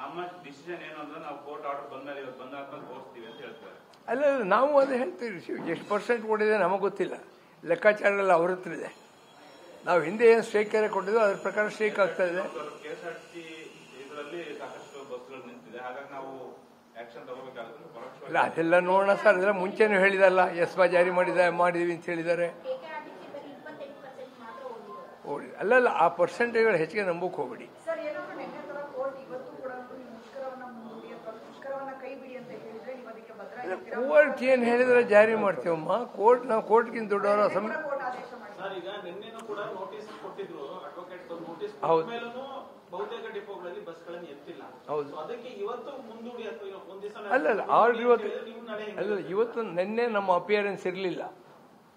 ನಮ್ಮ ಡಿಸಿಷನ್ ಏನು ಅಂದ್ರೆ ನಾವು ಕೋರ್ಟ್ ಆರ್ಡರ್ ಬಂದ್ಮೇಲೆ ಇವತ್ತು ಬಂದಾದ್ಮೇಲೆ ತೋರಿಸ್ತೀವಿ ಅಂತ ಹೇಳ್ತಾರೆ. ಅಲ್ಲ ನಾವು ಅದು ಹೇಳ್ತೀವಿ. ಎಷ್ಟು ಪರ್ಸೆಂಟ್ ಕೊಟ್ಟಿದೆ ನಮಗೆ ಗೊತ್ತಿಲ್ಲ, ಲೆಕ್ಕಾಚಾರ ಎಲ್ಲ ಅವ್ರ ಹತ್ರ ಇದೆ. ನಾವು ಹಿಂದೆ ಏನು ಸ್ಟ್ರೈಕ್ ಕರೆ ಕೊಟ್ಟಿದ್ದೋ ಅದ್ರ ಪ್ರಕಾರ ಸ್ಟ್ರೈಕ್ ಆಗ್ತಾ ಇದೆ. ಕೆಎಸ್ಆರ್ಟಿಸಿ ಇದರಲ್ಲಿ ಸಾಕಷ್ಟು ಬಸ್ಗಳು ನಿಂತಿದೆ, ಹಾಗಾಗಿ ನಾವು ಆಕ್ಷನ್ ತಗೋಬೇಕಾಗುತ್ತೆ. ಇಲ್ಲ ಅದೆಲ್ಲ ನೋಡೋಣ ಸರ್, ಅದೆಲ್ಲ ಮುಂಚೆನೂ ಹೇಳಿದಲ್ಲ, ಎಸ್ವಾ ಜಾರಿ ಮಾಡಿದೀವಿ ಅಂತ ಹೇಳಿದ್ದಾರೆ. ಅಲ್ಲಲ್ಲ ಆ ಪರ್ಸೆಂಟೇಜ್ಗಳು ಹೆಚ್ಚಿಗೆ ನಂಬಕ್ಕೆ ಹೋಗ್ಬೇಡಿ. ಕೋರ್ಟ್ ಏನ್ ಹೇಳಿದ್ರೆ ಜಾರಿ ಮಾಡ್ತೀವಮ್ಮ. ನಾವು ಕೋರ್ಟ್ಗಿಂತ ದೊಡ್ಡವರ ಹೌದು ಅಲ್ಲಲ್ಲ ಆರ್ಡರ್ ಇವತ್ತು ನಿನ್ನೆ ನಮ್ಮ ಅಪಿಯರೆನ್ಸ್ ಇರಲಿಲ್ಲ.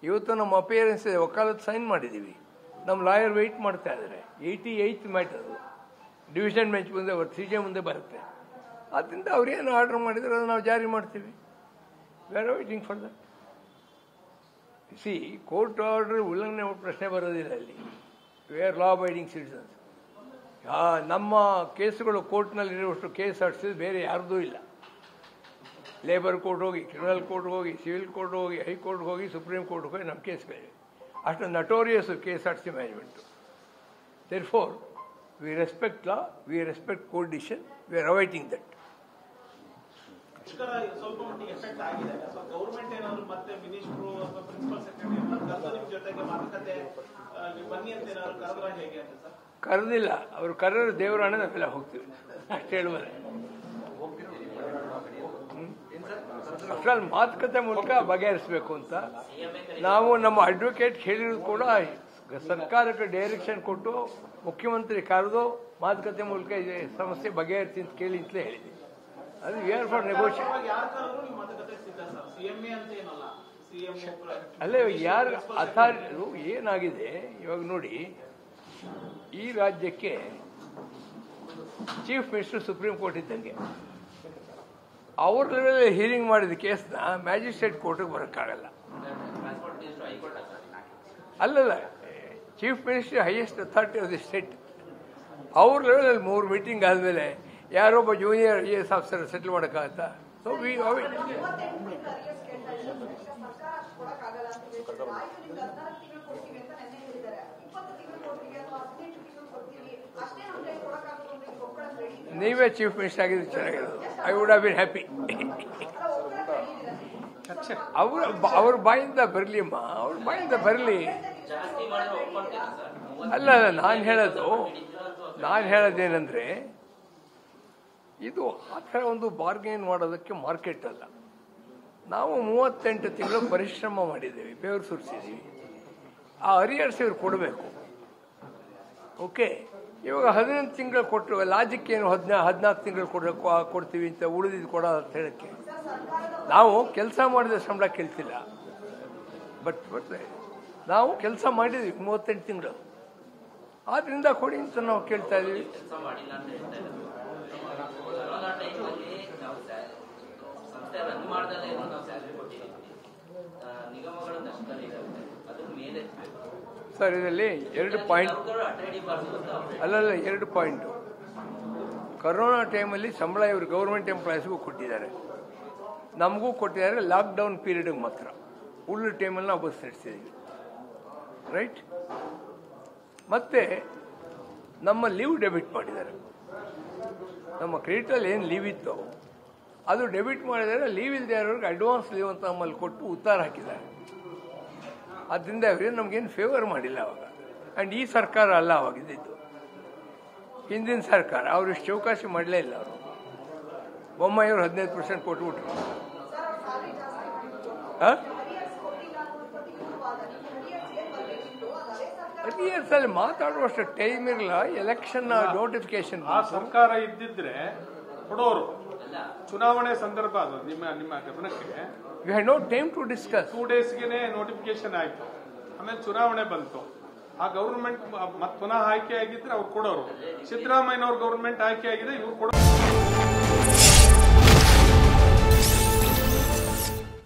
ಇವತ್ತು ನಮ್ಮ ಅಪಿಯರೆನ್ಸ್ ಇದೆ, ವಕಾಲತ್ ಸೈನ್ ಮಾಡಿದ್ದೀವಿ. ನಮ್ಮ ಲಾಯರ್ ವೆಯ್ಟ್ ಮಾಡ್ತಾ ಇದ್ದಾರೆ. 88th ಮ್ಯಾಟರ್ ಡಿವಿಷನ್ ಬೆಂಚ್ ಮುಂದೆ CJ ಮುಂದೆ ಬರುತ್ತೆ. ಆದ್ದರಿಂದ ಅವ್ರೇನು ಆರ್ಡರ್ ಮಾಡಿದ್ರೆ ಅದು ನಾವು ಜಾರಿ ಮಾಡ್ತೀವಿ. We are waiting for that. See court order ಉಲ್ಲಂಘನೆ ಪ್ರಶ್ನೆ ಬರೋದಿಲ್ಲ ಅಲ್ಲಿ. We are law abiding citizens. ನಮ್ಮ ಕೇಸುಗಳು ಕೋರ್ಟ್ನಲ್ಲಿರುವಷ್ಟು ಕೇಸ್ ಆಡಿಸಿದ್ದು ಬೇರೆ ಯಾರ್ದೂ ಇಲ್ಲ. ಲೇಬರ್ ಕೋರ್ಟ್ ಹೋಗಿ, ಕ್ರಿಮಿನಲ್ ಕೋರ್ಟ್ ಹೋಗಿ, ಸಿವಿಲ್ ಕೋರ್ಟ್ ಹೋಗಿ, ಹೈಕೋರ್ಟ್ ಹೋಗಿ, ಸುಪ್ರೀಂ ಕೋರ್ಟ್ ಹೋಗಿ ನಮ್ಮ ಕೇಸ್ಗಳಿವೆ. ಅಷ್ಟು notorious KSRTC management. Therefore we respect law, we respect court decision, we are awaiting that. ಕರೆದಿಲ್ಲ, ಅವರು ಕರೆದ್ರೆ ದೇವರಾಣೆ ನಾವೆಲ್ಲ ಹೋಗ್ತೀವಿ ಅಷ್ಟು ಹೇಳುವರೆ. ಅಷ್ಟ್ರಲ್ಲಿ ಮಾತುಕತೆ ಮೂಲಕ ಬಗೆಹರಿಸಬೇಕು ಅಂತ ನಾವು ನಮ್ಮ ಅಡ್ವೊಕೇಟ್ ಹೇಳಿರೋದು ಕೂಡ ಸರ್ಕಾರಕ್ಕೆ ಡೈರೆಕ್ಷನ್ ಕೊಟ್ಟು ಮುಖ್ಯಮಂತ್ರಿ ಕರೆದು ಮಾತುಕತೆ ಮೂಲಕ ಇದೆ ಸಮಸ್ಯೆ ಬಗೆಹರಿಸಿ ಅಂತ ಕೇಳಿ ಅಂತಲೇ ಹೇಳಿದೆ. ಅದು ವಿ ಆರ್ ಫಾರ್ ನೆಗೋಷಿಯೇಷನ್. ಅಲ್ಲೇ ಯಾರು ಅಥಾರಿಟಿ ಏನಾಗಿದೆ ಇವಾಗ ನೋಡಿ, ಈ ರಾಜ್ಯಕ್ಕೆ ಚೀಫ್ ಮಿನಿಸ್ಟರ್ ಸುಪ್ರೀಂ ಕೋರ್ಟ್ ಇದ್ದಂಗೆ. ಅವ್ರ ಲೆವೆಲ್ ಹಿಯರಿಂಗ್ ಮಾಡಿದ ಕೇಸ್ನ ಮ್ಯಾಜಿಸ್ಟ್ರೇಟ್ ಕೋರ್ಟ್ಗೆ ಬರೋಕ್ಕಾಗಲ್ಲ. ಅಲ್ಲಲ್ಲ, chief minister highest authority of the state. ಅವ್ರ ಲೆವೆಲಲ್ಲಿ 3 ಮೀಟಿಂಗ್ ಆದಮೇಲೆ ಯಾರೊಬ್ಬ ಜೂನಿಯರ್ IAS ಆಫೀಸರ್ ಸೆಟ್ಲ್ ಮಾಡೋಕ್ಕಾಗತ್ತಾ? ಸೊ ವಿ ನೀವೇ ಚೀಫ್ ಮಿನಿಸ್ಟರ್ ಆಗಿದ್ದು ಚೆನ್ನಾಗಿರೋದು. I would have been happy. ಅವ್ರ ಬಾಯಿಂದ ಬರಲಿ ಅಮ್ಮ, ಅವ್ರ ಬಾಯಿಂದ ಬರಲಿ. ಅಲ್ಲ ನಾನು ಹೇಳೋದೇನೆಂದ್ರೆ, ಇದು ಆ ಥರ ಒಂದು ಬಾರ್ಗೇನ್ ಮಾಡೋದಕ್ಕೆ ಮಾರ್ಕೆಟ್ ಅಲ್ಲ. ನಾವು 38 ತಿಂಗಳು ಪರಿಶ್ರಮ ಮಾಡಿದ್ದೇವೆ, ಬೆವರು ಸುರಿಸಿದ್ದೀವಿ. ಆ ಅರಿಯರ್ಸ್ ಇವ್ರು ಕೊಡಬೇಕು. ಓಕೆ, ಇವಾಗ 18 ತಿಂಗಳು ಕೊಟ್ಟರು, ಲಾಜಿಕ್ ಏನು 14 ತಿಂಗಳು ಕೊಡ್ತೀವಿ ಅಂತ ಉಳಿದಿದ್ದು ಕೊಡೋದು ಅಂತ ಹೇಳಕ್ಕೆ. ನಾವು ಕೆಲಸ ಮಾಡಿದ ಸಂಬಳ ಕೇಳ್ತಿಲ್ಲ, ಬಟ್ ನಾವು ಕೆಲಸ ಮಾಡಿದ್ವಿ 38 ತಿಂಗಳು, ಆದ್ರಿಂದ ಕೊಡಿ ಅಂತ ನಾವು ಕೇಳ್ತಾ ಇದೀವಿ. ಸರ್ ಇದರಲ್ಲಿ 2 ಪಾಯಿಂಟ್ ಅಲ್ಲಲ್ಲ 2 ಪಾಯಿಂಟು. ಕೊರೋನಾ ಟೈಮಲ್ಲಿ ಸಂಬಳ ಇವರು ಗೌರ್ಮೆಂಟ್ ಎಂಪ್ಲಾಯೀಸ್ಗೂ ಕೊಟ್ಟಿದ್ದಾರೆ, ನಮಗೂ ಕೊಟ್ಟಿದ್ದಾರೆ. ಲಾಕ್ಡೌನ್ ಪೀರಿಯಡ್ಗೆ ಮಾತ್ರ, ಉಳಿದ ಟೈಮಲ್ಲಿ ನಾವು ಬಸ್ ನಡೆಸಿದ್ದೀವಿ. ರೈಟ್. ಮತ್ತೆ ನಮ್ಮ ಲೀವ್ ಡೆಬಿಟ್ ಮಾಡಿದ್ದಾರೆ. ನಮ್ಮ ಕ್ರೆಡಿಟಲ್ಲಿ ಏನು ಲೀವ್ ಇತ್ತು ಅದು ಡೆಬಿಟ್ ಮಾಡಿದರೆ, ಲೀವ್ ಇಲ್ಲದೆ ಇರೋರಿಗೆ ಅಡ್ವಾನ್ಸ್ ಲೀವ್ ಅಂತ ನಮ್ಮಲ್ಲಿ ಕೊಟ್ಟು ಉತ್ತಾರ ಹಾಕಿದ್ದಾರೆ. ಆದ್ದರಿಂದ ಅವರೇನು ನಮಗೇನು ಫೇವರ್ ಮಾಡಿಲ್ಲ ಅವಾಗ. ಆ್ಯಂಡ್ ಈ ಸರ್ಕಾರ ಅಲ್ಲ ಅವಾಗಿದ್ದು, ಹಿಂದಿನ ಸರ್ಕಾರ. ಅವರು ಇಷ್ಟು ಚೌಕಾಸಿ ಮಾಡಲೇ ಇಲ್ಲ. ಅವರು ಬೊಮ್ಮಾಯಿಯವರು 15% ಕೊಟ್ಬಿಟ್ರು. ಅರಿಯರ್ಸಲ್ಲಿ ಮಾತಾಡುವಷ್ಟು ಟೈಮ್ ಇರಲ್ಲ. ಎಲೆಕ್ಷನ್ ನೋಟಿಫಿಕೇಶನ್ ಸರ್ಕಾರ ಇದ್ದಿದ್ರೆ ಕೊಡೋರು. ಚುನಾವಣೆ ಸಂದರ್ಭ ಅದು ನಿಮ್ಮ ಗಮನಕ್ಕೆ we had no time to discuss. 2 ಡೇಸ್ಗೆ ನೋಟಿಫಿಕೇಶನ್ ಆಯ್ತು, ಆಮೇಲೆ ಚುನಾವಣೆ ಬಂತು. ಆ ಗವರ್ಮೆಂಟ್ ಪುನಃ ಆಯ್ಕೆ ಆಗಿದ್ರೆ ಅವ್ರು ಕೊಡೋರು. ಸಿದ್ದರಾಮಯ್ಯನವ್ರ ಗವರ್ಮೆಂಟ್ ಆಯ್ಕೆ ಆಗಿದೆ, ಇವ್ರು ಕೊಡೋರು.